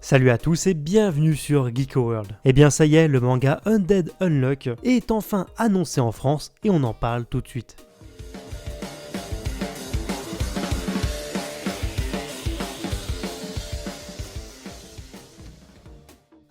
Salut à tous et bienvenue sur Geeko World. Et bien ça y est, le manga Undead Unluck est enfin annoncé en France et on en parle tout de suite.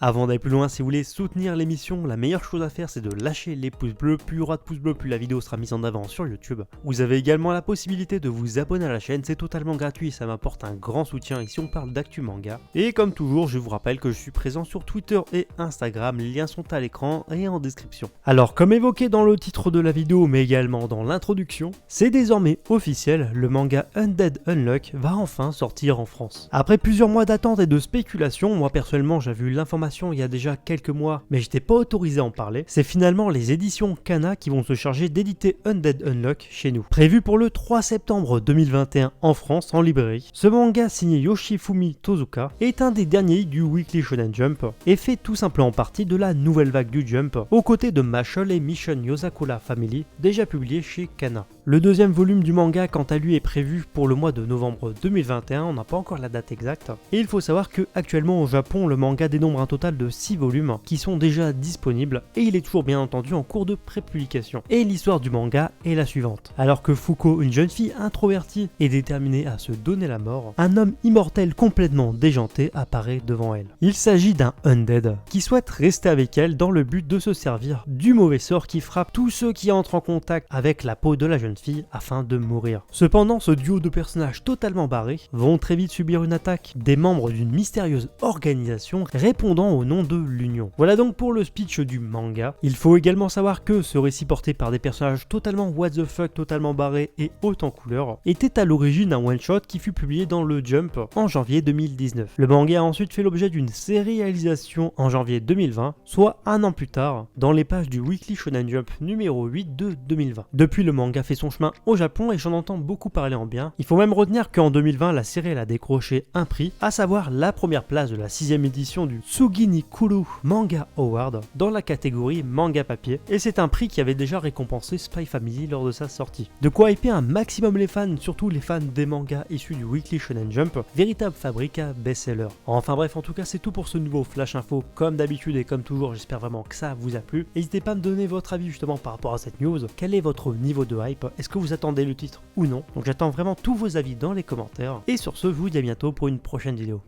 Avant d'aller plus loin, si vous voulez soutenir l'émission, la meilleure chose à faire c'est de lâcher les pouces bleus. Plus il y aura de pouces bleus, plus la vidéo sera mise en avant sur YouTube. Vous avez également la possibilité de vous abonner à la chaîne, c'est totalement gratuit, ça m'apporte un grand soutien ici on parle d'actu manga. Et comme toujours, je vous rappelle que je suis présent sur Twitter et Instagram, les liens sont à l'écran et en description. Alors comme évoqué dans le titre de la vidéo mais également dans l'introduction, c'est désormais officiel, le manga Undead Unluck va enfin sortir en France. Après plusieurs mois d'attente et de spéculation, moi personnellement j'avais eu l'information il y a déjà quelques mois, mais j'étais pas autorisé à en parler, c'est finalement les éditions Kana qui vont se charger d'éditer Undead Unluck chez nous. Prévu pour le 3 septembre 2021 en France, en librairie, ce manga signé Yoshifumi Tozuka est un des derniers du Weekly Shonen Jump et fait tout simplement partie de la nouvelle vague du Jump, aux côtés de Mashle et Mission Yosakura Family, déjà publiés chez Kana. Le deuxième volume du manga quant à lui est prévu pour le mois de novembre 2021, on n'a pas encore la date exacte, et il faut savoir que actuellement au Japon le manga dénombre un total de 6 volumes qui sont déjà disponibles et il est toujours bien entendu en cours de prépublication. Et l'histoire du manga est la suivante. Alors que Fuko, une jeune fille introvertie et déterminée à se donner la mort, un homme immortel complètement déjanté apparaît devant elle. Il s'agit d'un Undead qui souhaite rester avec elle dans le but de se servir du mauvais sort qui frappe tous ceux qui entrent en contact avec la peau de la jeune fille afin de mourir. Cependant, ce duo de personnages totalement barrés vont très vite subir une attaque des membres d'une mystérieuse organisation répondant au nom de l'Union. Voilà donc pour le speech du manga. Il faut également savoir que ce récit porté par des personnages totalement what the fuck, totalement barrés et haut en couleur, était à l'origine un one-shot qui fut publié dans le Jump en janvier 2019. Le manga a ensuite fait l'objet d'une sérialisation en janvier 2020, soit un an plus tard, dans les pages du Weekly Shonen Jump numéro 8 de 2020. Depuis, le manga fait son chemin au Japon et j'en entends beaucoup parler en bien. Il faut même retenir qu'en 2020, la série a décroché un prix, à savoir la première place de la 6ème édition du Suginikuru Manga Award dans la catégorie manga papier, et c'est un prix qui avait déjà récompensé Spy Family lors de sa sortie. De quoi hyper un maximum les fans, surtout les fans des mangas issus du Weekly Shonen Jump, véritable fabrique à best-seller. Enfin bref, en tout cas c'est tout pour ce nouveau Flash Info. Comme d'habitude et comme toujours, j'espère vraiment que ça vous a plu. N'hésitez pas à me donner votre avis justement par rapport à cette news. Quel est votre niveau de hype? Est-ce que vous attendez le titre ou non? Donc j'attends vraiment tous vos avis dans les commentaires. Et sur ce, je vous dis à bientôt pour une prochaine vidéo.